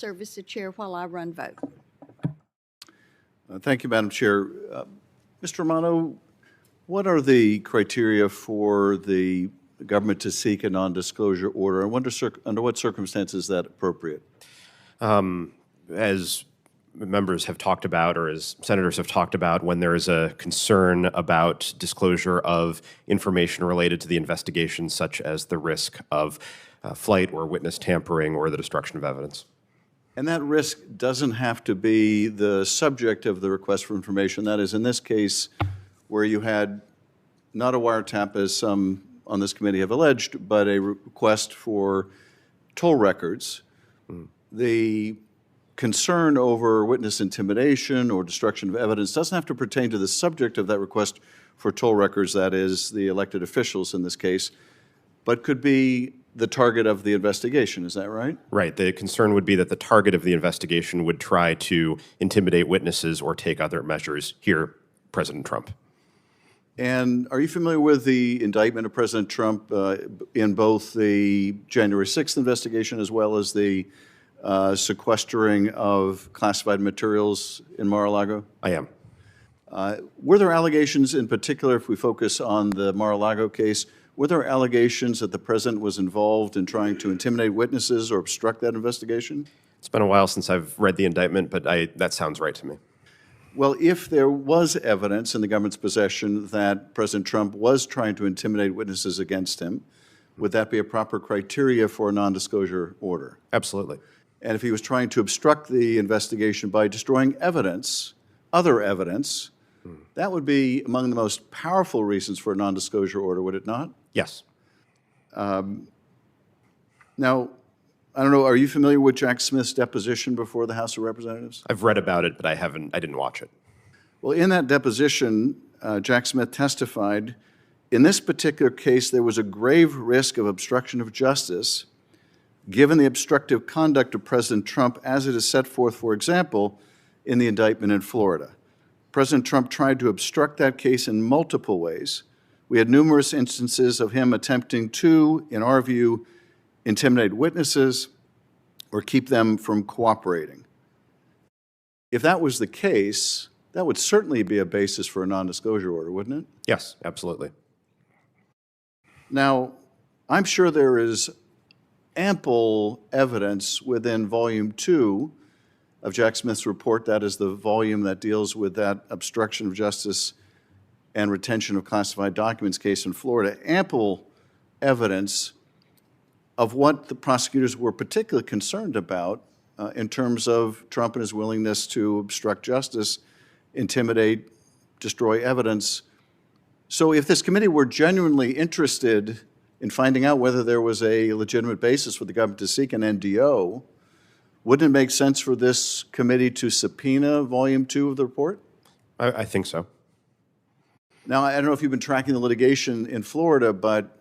serve as the chair while I run vote. Thank you, Madam Chair. Mr. Romano, what are the criteria for the government to seek a non-disclosure order, and under what circumstances is that appropriate? As members have talked about, or as senators have talked about, when there is a concern about disclosure of information related to the investigation, such as the risk of flight or witness tampering or the destruction of evidence. And that risk doesn't have to be the subject of the request for information. That is, in this case, where you had not a wiretap, as some on this committee have alleged, but a request for toll records. The concern over witness intimidation or destruction of evidence doesn't have to pertain to the subject of that request for toll records, that is, the elected officials in this case, but could be the target of the investigation. Is that right? Right. The concern would be that the target of the investigation would try to intimidate witnesses or take other measures, here, President Trump. And are you familiar with the indictment of President Trump in both the January 6th investigation as well as the sequestering of classified materials in Mar-a-Lago? I am. Were there allegations in particular, if we focus on the Mar-a-Lago case, were there allegations that the president was involved in trying to intimidate witnesses or obstruct that investigation? It's been a while since I've read the indictment, but that sounds right to me. Well, if there was evidence in the government's possession that President Trump was trying to intimidate witnesses against him, would that be a proper criteria for a non-disclosure order? Absolutely. And if he was trying to obstruct the investigation by destroying evidence, other evidence, that would be among the most powerful reasons for a non-disclosure order, would it not? Yes. Now, I don't know, are you familiar with Jack Smith's deposition before the House of Representatives? I've read about it, but I didn't watch it. Well, in that deposition, Jack Smith testified, in this particular case, there was a grave risk of obstruction of justice given the obstructive conduct of President Trump as it is set forth, for example, in the indictment in Florida. President Trump tried to obstruct that case in multiple ways. We had numerous instances of him attempting to, in our view, intimidate witnesses or keep them from cooperating. If that was the case, that would certainly be a basis for a non-disclosure order, wouldn't it? Yes, absolutely. Now, I'm sure there is ample evidence within Volume 2 of Jack Smith's report, that is the volume that deals with that obstruction of justice and retention of classified documents case in Florida, ample evidence of what the prosecutors were particularly concerned about in terms of Trump and his willingness to obstruct justice, intimidate, destroy evidence. So if this committee were genuinely interested in finding out whether there was a legitimate basis for the government to seek an NDO, wouldn't it make sense for this committee to subpoena Volume 2 of the report? I think so. Now, I don't know if you've been tracking the litigation in Florida, but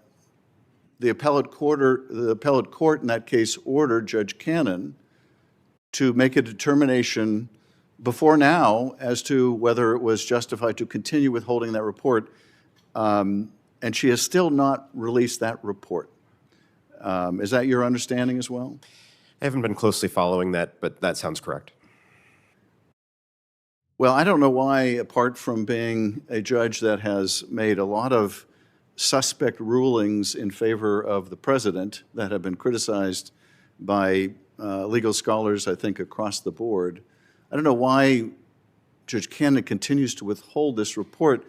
the appellate court in that case ordered Judge Cannon to make a determination before now as to whether it was justified to continue withholding that report, and she has still not released that report. Is that your understanding as well? I haven't been closely following that, but that sounds correct. Well, I don't know why, apart from being a judge that has made a lot of suspect rulings in favor of the president that have been criticized by legal scholars, I think, across the board, I don't know why Judge Cannon continues to withhold this report,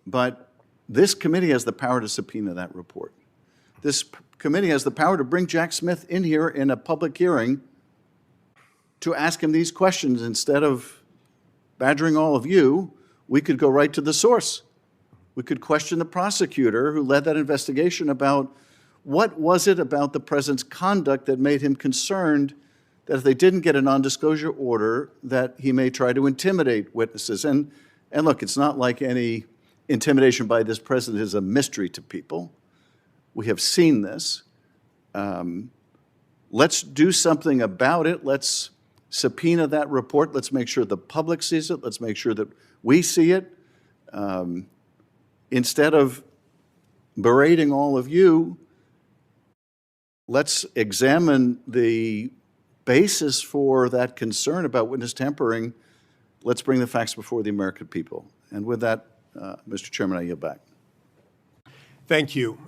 but this committee has the power to subpoena that report. This committee has the power to bring Jack Smith in here in a public hearing to ask him these questions. Instead of badgering all of you, we could go right to the source. We could question the prosecutor who led that investigation about what was it about the president's conduct that made him concerned that if they didn't get a non-disclosure order, that he may try to intimidate witnesses. And look, it's not like any intimidation by this president is a mystery to people. We have seen this. Let's do something about it. Let's subpoena that report. Let's make sure the public sees it. Let's make sure that we see it. Instead of berating all of you, let's examine the basis for that concern about witness tampering, let's bring the facts before the American people. And with that, Mr. Chairman, I yield back. Thank you.